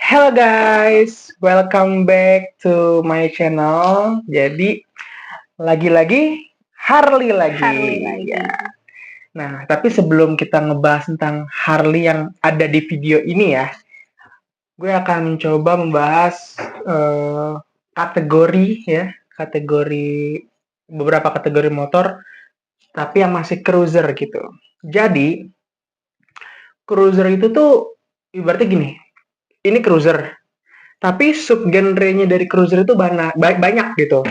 Hello guys, welcome back to my channel. Jadi lagi-lagi Harley lagi. Harley lagi. Ya. Nah, tapi sebelum kita ngebahas tentang Harley yang ada di video ini ya, gue akan mencoba membahas kategori ya, beberapa kategori motor, tapi yang masih cruiser gitu. Jadi cruiser itu tuh ibaratnya gini, ini cruiser. Tapi subgenrenya dari cruiser itu banyak gitu.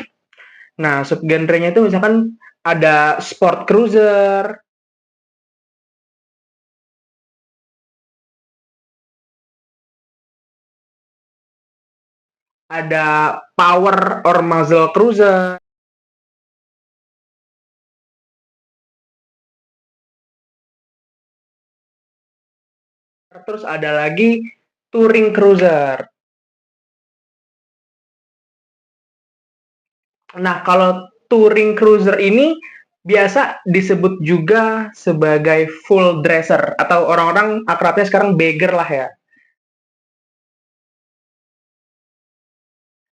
Nah, subgenrenya itu misalkan ada sport cruiser, ada power or muscle cruiser, terus ada lagi touring cruiser. Nah, kalau touring cruiser ini biasa disebut juga sebagai full dresser atau orang-orang akrabnya sekarang beggar lah ya.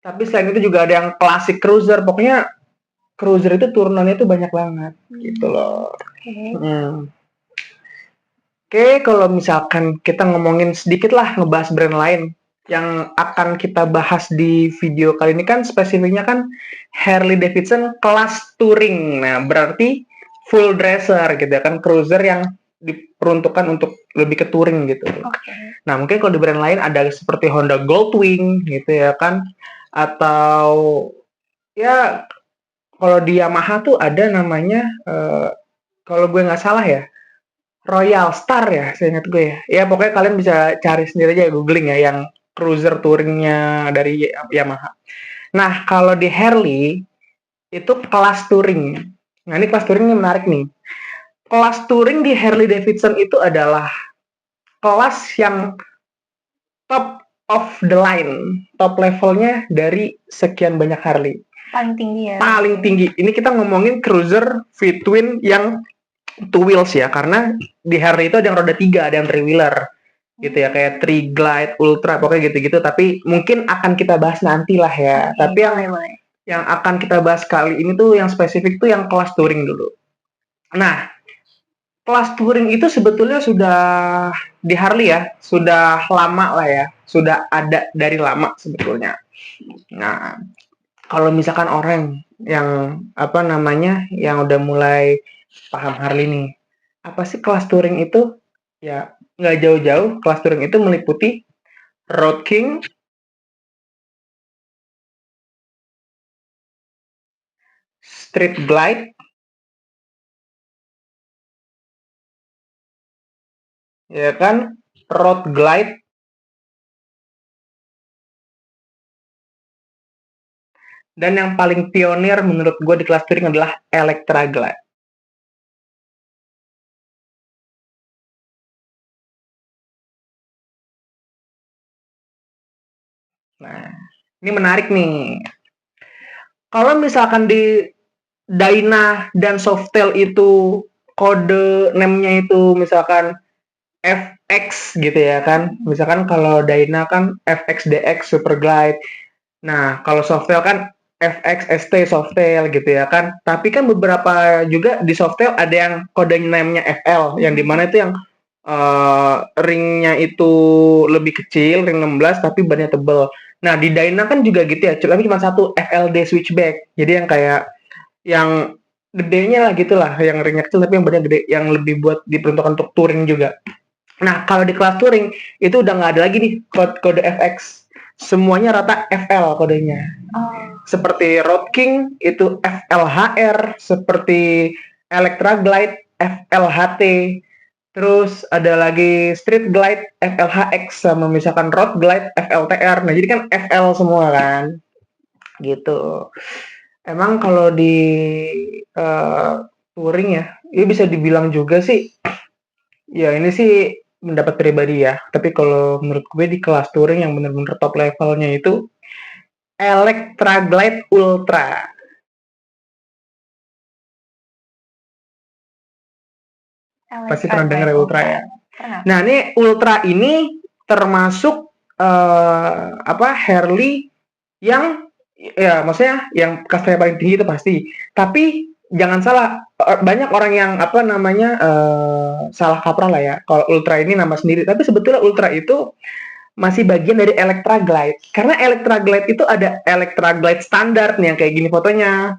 Tapi selain itu juga ada yang classic cruiser. Pokoknya cruiser itu turunannya itu banyak banget gitu loh. Oke, kalau misalkan kita ngomongin sedikit lah ngebahas brand lain yang akan kita bahas di video kali ini kan spesifiknya kan Harley Davidson kelas touring. Nah, berarti full dresser gitu ya kan, cruiser yang diperuntukkan untuk lebih ke touring gitu. Nah, mungkin kalau di brand lain ada seperti Honda Goldwing gitu ya kan, atau ya kalau di Yamaha tuh ada namanya kalau gue nggak salah ya Royal Star ya, saya ingat gue ya. Ya pokoknya kalian bisa cari sendiri aja googling ya yang cruiser touringnya dari Yamaha. Nah kalau di Harley itu kelas touring. Nah ini kelas touring ini menarik nih. Kelas touring di Harley Davidson itu adalah kelas yang top of the line, top levelnya dari sekian banyak Harley. Paling tinggi ya. Paling tinggi. Ini kita ngomongin cruiser V-twin yang two wheels ya, karena di Harley itu ada yang roda 3, ada yang three wheeler gitu ya, kayak Tree Glide, Ultra, pokoknya gitu-gitu. Tapi mungkin akan kita bahas nanti lah ya. Tapi yang akan kita bahas kali ini tuh yang spesifik tuh yang kelas touring dulu. Nah, kelas touring itu sebetulnya sudah di Harley ya, sudah lama lah ya, sudah ada dari lama sebetulnya. Nah, kalau misalkan orang yang apa namanya, yang udah mulai paham Harley nih, apa sih kelas touring itu? Ya, nggak jauh-jauh, kelas touring itu meliputi Road King, Street Glide, ya kan, Road Glide, dan yang paling pionir menurut gue di kelas touring adalah Electra Glide. Nah, ini menarik nih. Kalau misalkan di Dyna dan Softail itu kode name-nya itu misalkan FX gitu ya kan. Misalkan kalau Dyna kan FXDX Super Glide. Nah, kalau Softail kan FXST Softail gitu ya kan. Tapi kan beberapa juga di Softail ada yang kode name-nya FL yang dimana itu yang ringnya itu lebih kecil, ring 16 tapi bannya tebel. Nah, di Dyna kan juga gitu ya, tapi cuma satu FLD switchback. Jadi yang kayak yang gedenya lah gitulah, yang ringnya kecil tapi yang bannya gede, yang lebih buat diperuntukkan untuk touring juga. Nah, kalau di kelas touring itu udah nggak ada lagi nih kode FX. Semuanya rata FL kodenya. Seperti Road King itu FLHR, seperti Electra Glide FLHT. Terus ada lagi Street Glide FLHX sama misalkan Road Glide FLTR. Nah, jadi kan FL semua kan. Gitu. Emang kalau di touring ya, ini bisa dibilang juga sih. Ya, ini sih pendapat pribadi ya. Tapi kalau menurut gue di kelas touring yang benar-benar top levelnya itu Electra Glide Ultra. Pasti pernah dengar ya Ultra ya. Nah, ini Ultra ini termasuk Harley yang ya maksudnya yang kastanya paling tinggi itu pasti. Tapi jangan salah, banyak orang yang salah kaprah lah ya. Kalau Ultra ini nama sendiri, tapi sebetulnya Ultra itu masih bagian dari Electra Glide. Karena Electra Glide itu ada Electra Glide standar nih yang kayak gini fotonya.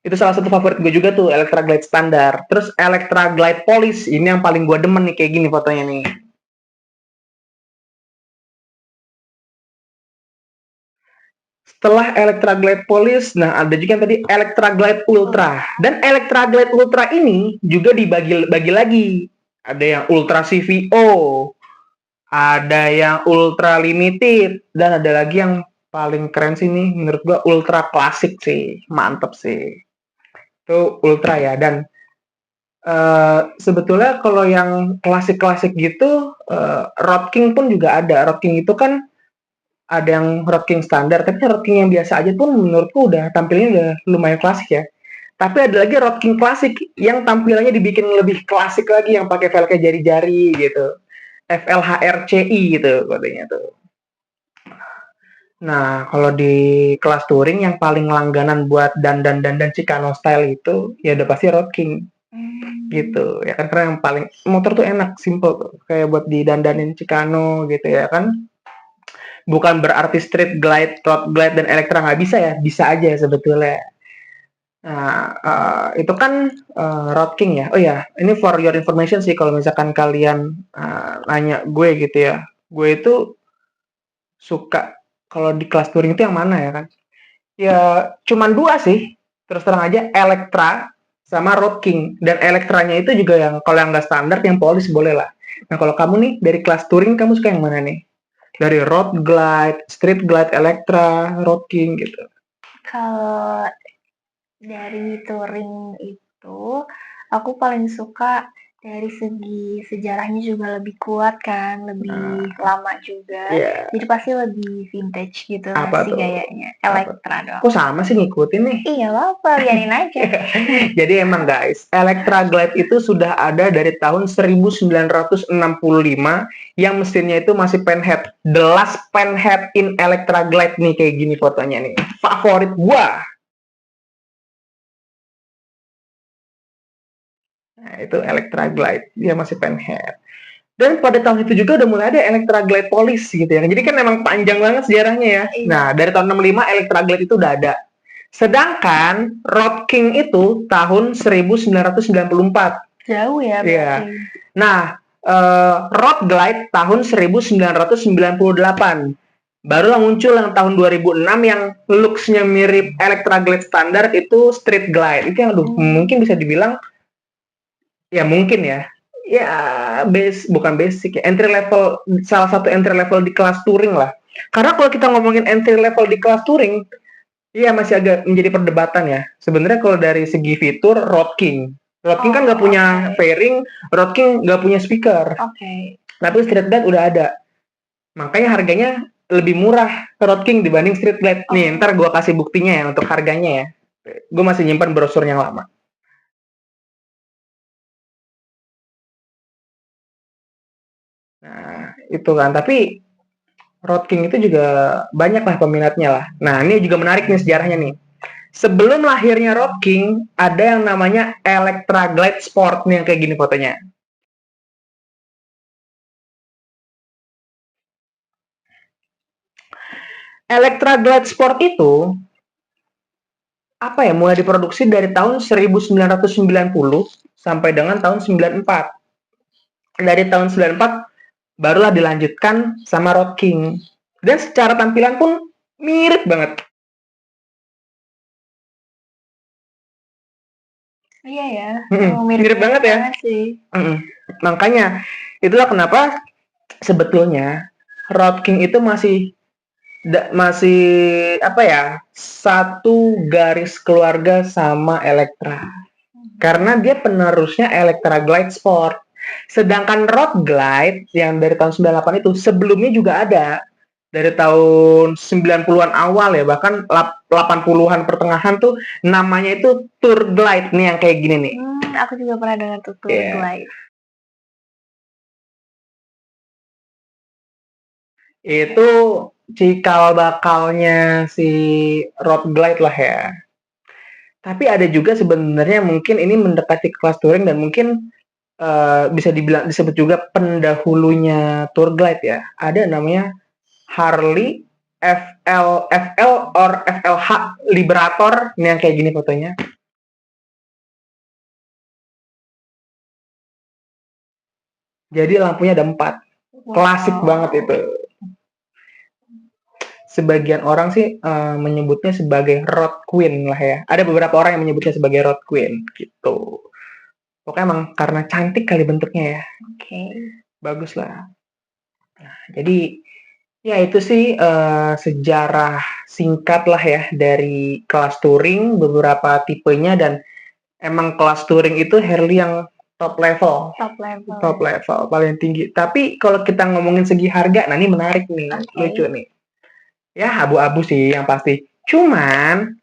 Itu salah satu favorit gue juga tuh, Electra Glide standar. Terus Electra Glide Polish, ini yang paling gue demen nih kayak gini fotonya nih. Setelah Electra Glide Polish, nah ada juga yang tadi Electra Glide Ultra. Dan Electra Glide Ultra ini juga dibagi lagi. Ada yang Ultra CVO, ada yang Ultra Limited, dan ada lagi yang paling keren sih nih menurut gua, Ultra Classic sih. Mantep sih. Itu Ultra ya. Dan sebetulnya kalau yang klasik-klasik gitu, Road King pun juga ada. Road King itu kan ada yang Road King standar, tapi Road King yang biasa aja pun menurutku udah tampilnya udah lumayan klasik ya. Tapi ada lagi Road King klasik yang tampilannya dibikin lebih klasik lagi, yang pakai velgnya jari-jari gitu. FLHRCI gitu katanya tuh. Nah, kalau di kelas touring yang paling langganan buat dandan Chicano style itu ya udah pasti Road King. Gitu ya kan, karena yang paling motor tuh enak, simple tuh. Kayak buat didandanin Chicano gitu ya kan. Bukan berarti street glide, road glide dan Electra nggak bisa ya, bisa aja sebetulnya. Nah, itu kan Road King ya. Oh ya, ini for your information sih, kalau misalkan kalian nanya gue gitu ya. Gue itu suka kalau di kelas touring itu yang mana ya kan? Ya cuman dua sih. Terus terang aja, Electra sama Road King. Dan Electranya itu juga yang kalau yang nggak standar, yang polis boleh lah. Nah kalau kamu nih dari kelas touring, kamu suka yang mana nih? Dari road glide, street glide, Electra, Road King gitu. Kalau dari touring itu, aku paling suka dari segi sejarahnya juga lebih kuat kan, lebih lama juga. Iya. Jadi pasti lebih vintage gitu Apa sih tuh? gayanya. Electra dong. Kok sama sih ngikutin nih? Iya apa, biarin aja. Jadi emang guys, Electra Glide itu sudah ada dari tahun 1965, yang mesinnya itu masih penhead. The last penhead in Electra Glide nih, kayak gini fotonya nih. Favorit gua. Nah, itu Electra Glide, dia masih penhead. Dan pada tahun itu juga udah mulai ada Electra Glide Police gitu ya. Jadi kan emang panjang banget sejarahnya ya. Nah, dari tahun 65 Electra Glide itu udah ada. Sedangkan Road King itu tahun 1994. Jauh ya berarti. Iya. Nah, Road Glide tahun 1998. Barulah muncul yang tahun 2006 yang looks-nya mirip Electra Glide standar, itu Street Glide. Itu yang mungkin bisa dibilang ya mungkin ya. Ya, bukan basic ya, entry level, salah satu entry level di kelas touring lah. Karena kalau kita ngomongin entry level di kelas touring, iya masih agak menjadi perdebatan ya. Sebenarnya kalau dari segi fitur, Road King kan nggak punya fairing, Road King nggak punya speaker. Tapi Street Glide udah ada. Makanya harganya lebih murah ke Road King dibanding Street Glide. Nih, ntar gue kasih buktinya ya untuk harganya ya. Gue masih nyimpan brosur yang lama. Nah, itu kan. Tapi Road King itu juga banyak lah peminatnya lah. Nah, ini juga menarik nih sejarahnya nih. Sebelum lahirnya Road King, ada yang namanya Electra Glide Sport nih, yang kayak gini fotonya. Electra Glide Sport itu apa ya, mulai diproduksi dari tahun 1990 sampai dengan tahun 94. Dari tahun 94 barulah dilanjutkan sama Road King. Dan secara tampilan pun mirip banget. Iya ya. Mirip banget ya. Sih. Makanya itulah kenapa sebetulnya Road King itu masih apa ya, satu garis keluarga sama Electra. Karena dia penerusnya Electra Glide Sport. Sedangkan Road Glide yang dari tahun 98 itu sebelumnya juga ada. dari tahun 90-an awal ya, bahkan 80-an pertengahan tuh namanya itu Tour Glide nih yang kayak gini nih. Aku juga pernah dengar tuh Tour Iya. Glide. Itu cikal bakalnya si road glide lah ya. Tapi ada juga sebenarnya mungkin ini mendekati kelas touring dan mungkin bisa dibilang disebut juga pendahulunya tour glide ya. Ada namanya Harley FL or FLH Liberator. Ini yang kayak gini fotonya. Jadi lampunya ada 4. Klasik banget itu. Sebagian orang sih menyebutnya sebagai road queen lah ya. Ada beberapa orang yang menyebutnya sebagai road queen gitu. Pokoknya emang karena cantik kali bentuknya ya. Oke. Bagus lah. Nah, jadi ya itu sih sejarah singkat lah ya dari kelas touring, beberapa tipenya, dan emang kelas touring itu Harley yang top level. Top level, paling tinggi. Tapi kalau kita ngomongin segi harga, nah ini menarik nih, lucu nih. Ya abu-abu sih yang pasti. Cuman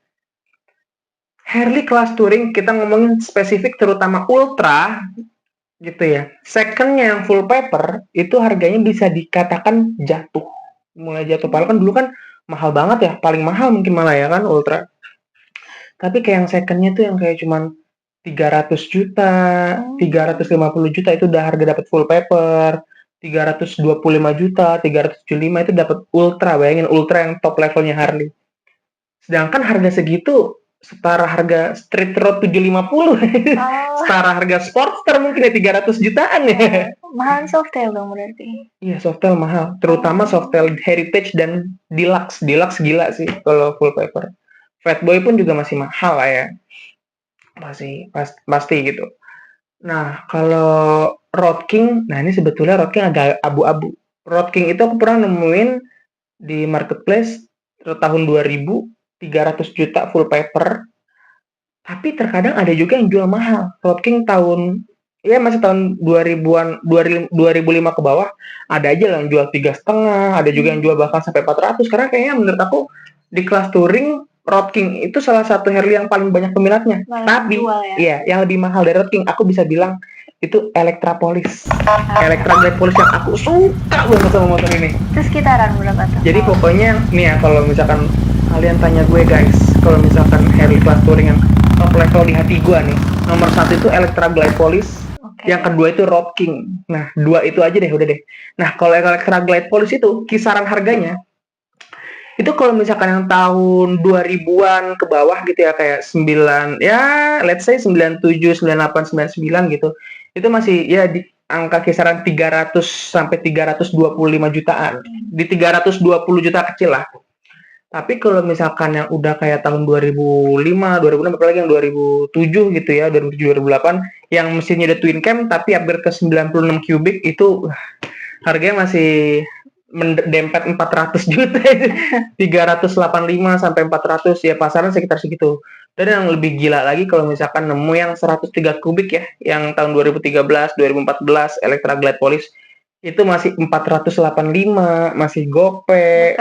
Harley kelas touring kita ngomongin spesifik terutama ultra gitu ya. Secondnya yang full paper itu harganya bisa dikatakan jatuh. Mulai jatuh, padahal kan dulu kan mahal banget ya, paling mahal mungkin malah ya kan ultra. Tapi kayak yang secondnya tuh yang kayak cuman 300 juta, 350 juta itu udah harga dapat full paper. 325 juta, 375 itu dapat ultra. Bayangin ultra yang top levelnya Harley. Sedangkan harga segitu setara harga street road 750. Setara harga Sportster mungkin ya 300 jutaan ya. Mahal Softail dong berarti. Iya, Softail mahal. Terutama Softail Heritage dan Deluxe. Deluxe gila sih kalau full paper. Fatboy pun juga masih mahal lah ya. Pasti gitu. Nah, kalau Road King, nah ini sebetulnya Road King agak abu-abu. Road King itu aku pernah nemuin di marketplace tahun 2000, 300 juta full paper. Tapi terkadang ada juga yang jual mahal. Road King masih tahun 2000-an, 2005 ke bawah, ada aja yang jual 3,5, ada juga yang jual bahkan sampai 400. Karena kayaknya menurut aku di kelas touring Road King itu salah satu Harley yang paling banyak peminatnya. Tapi iya, yang lebih mahal dari Road King aku bisa bilang itu Electra Police. Electra Glide Police yang aku suka banget sama motor ini. Itu sekitaran berapa tuh? Jadi pokoknya nih ya, kalau misalkan kalian tanya gue guys, kalau misalkan Harley kelas touring yang top level di hati gue nih, nomor 1 itu Electra Glide Police. Yang kedua itu Road King. Nah, 2 itu aja deh, udah deh. Nah, kalau Electra Glide Police itu kisaran harganya itu kalau misalkan yang tahun 2000-an ke bawah gitu ya, kayak 9 ya let's say 97, 98, 99 gitu. Itu masih ya di angka kisaran 300 sampai 325 jutaan. Di 320 juta kecil lah. Tapi kalau misalkan yang udah kayak tahun 2005, 2006, apalagi yang 2007 gitu ya, 2007, 2008, yang mesinnya udah twin cam tapi upgrade ke 96 cubic itu harganya masih mendempet 400 juta. 385 sampai 400 ya, pasaran sekitar segitu. Dan yang lebih gila lagi kalau misalkan nemu yang 103 kubik ya, yang tahun 2013, 2014 Electra Glide Police itu masih 485, masih gope.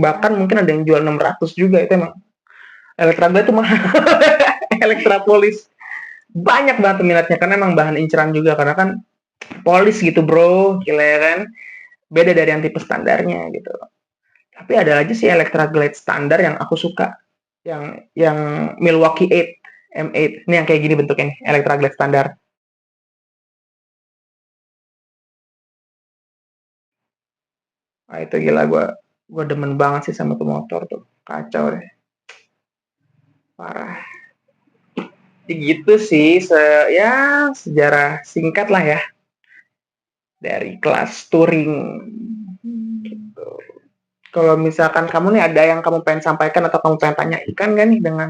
Bahkan mungkin ada yang jual 600 juga. Itu emang Electra Glide itu mahal. Electra Police banyak banget peminatnya karena emang bahan inceran juga, karena kan polis gitu bro, gila ya kan, beda dari yang tipe standarnya gitu. Tapi ada aja sih Electra Glide standar yang aku suka, yang Milwaukee 8 M8 ini yang kayak gini bentuknya nih, Electra Glide standar. Nah itu gila, gue demen banget sih sama tuh motor tuh, kacau deh, parah. Gitu sih sejarah singkat lah ya dari kelas touring gitu. Kalau misalkan kamu nih ada yang kamu pengen sampaikan atau kamu pengen tanyakan gak nih dengan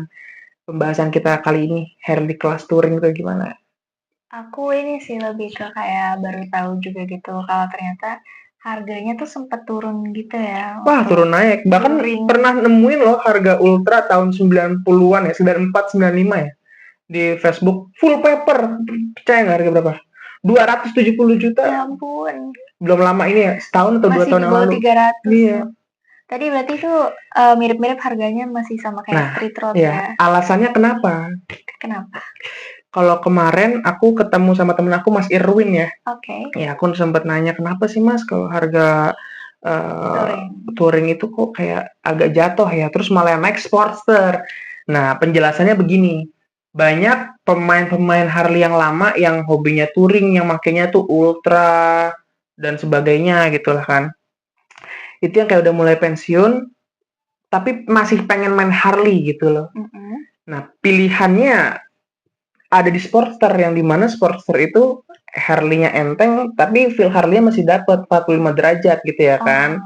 pembahasan kita kali ini, Harley kelas touring itu gimana? Aku ini sih lebih ke kayak baru tahu juga gitu kalau ternyata harganya tuh sempat turun gitu ya. Wah, turun naik. Bahkan pernah nemuin loh harga ultra tahun 90-an ya, 94, 95 ya. Di Facebook full paper. Percaya nggak harga berapa? 270 juta. Ya ampun. Belum lama ini ya, setahun atau 2 tahun yang lalu. Masih di bawah 300. Iya. Tadi berarti itu mirip-mirip harganya masih sama kayak Nah, street road ya, ya? alasannya kenapa? Kenapa? Kalau kemarin aku ketemu sama temen aku Mas Irwin ya. Oke. Ya, aku sempat nanya kenapa sih Mas kalau harga Touring. touring itu kok kayak agak jatuh ya, terus malah naik Sportster. Nah, penjelasannya begini. Banyak pemain-pemain Harley yang lama yang hobinya touring, yang makainya tuh ultra dan sebagainya gitu lah kan. Itu yang kayak udah mulai pensiun, tapi masih pengen main Harley gitu loh. Nah, pilihannya ada di Sportster, yang dimana Sportster itu Harley-nya enteng, tapi feel Harley-nya masih dapat 45 derajat gitu ya kan.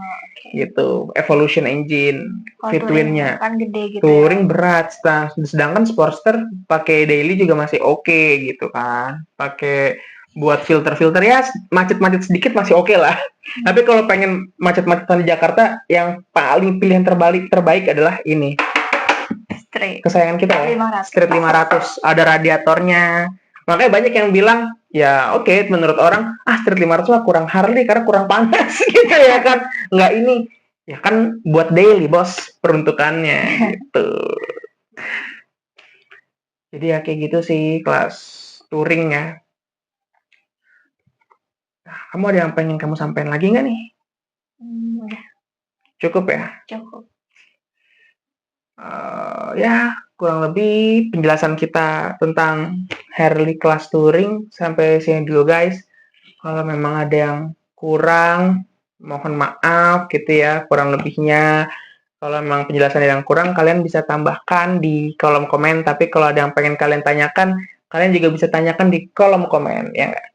Gitu, Evolution Engine, Fitwin-nya. Kan gede gitu Touring ya. berat, sedangkan Sportster pakai daily juga masih oke gitu kan. Pakai buat filter-filter ya macet-macet sedikit masih oke lah. Tapi kalau pengen macet-macetan di Jakarta, yang paling pilihan terbaik adalah ini. Street. Kesayangan kita ya, 500. Street 500. Ada radiatornya. Makanya banyak yang bilang, ya oke, menurut orang, Street 500 lah kurang Harley karena kurang panas gitu ya kan. Nggak ini. Ya kan buat daily, bos, peruntukannya gitu. Jadi ya kayak gitu sih kelas touring ya. Nah, kamu ada yang pengen kamu sampaikan lagi nggak nih? Udah. Cukup ya? Cukup. Ya, kurang lebih penjelasan kita tentang Harley kelas touring sampai sini dulu guys. Kalau memang ada yang kurang, mohon maaf gitu ya, kurang lebihnya. Kalau memang penjelasan yang kurang, kalian bisa tambahkan di kolom komen. Tapi kalau ada yang pengen kalian tanyakan, kalian juga bisa tanyakan di kolom komen, ya nggak?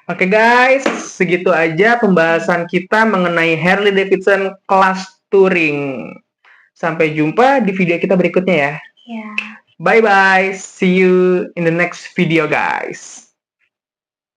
Oke guys, segitu aja pembahasan kita mengenai Harley Davidson kelas touring. Sampai jumpa di video kita berikutnya ya. Ya. Bye-bye. See you in the next video guys.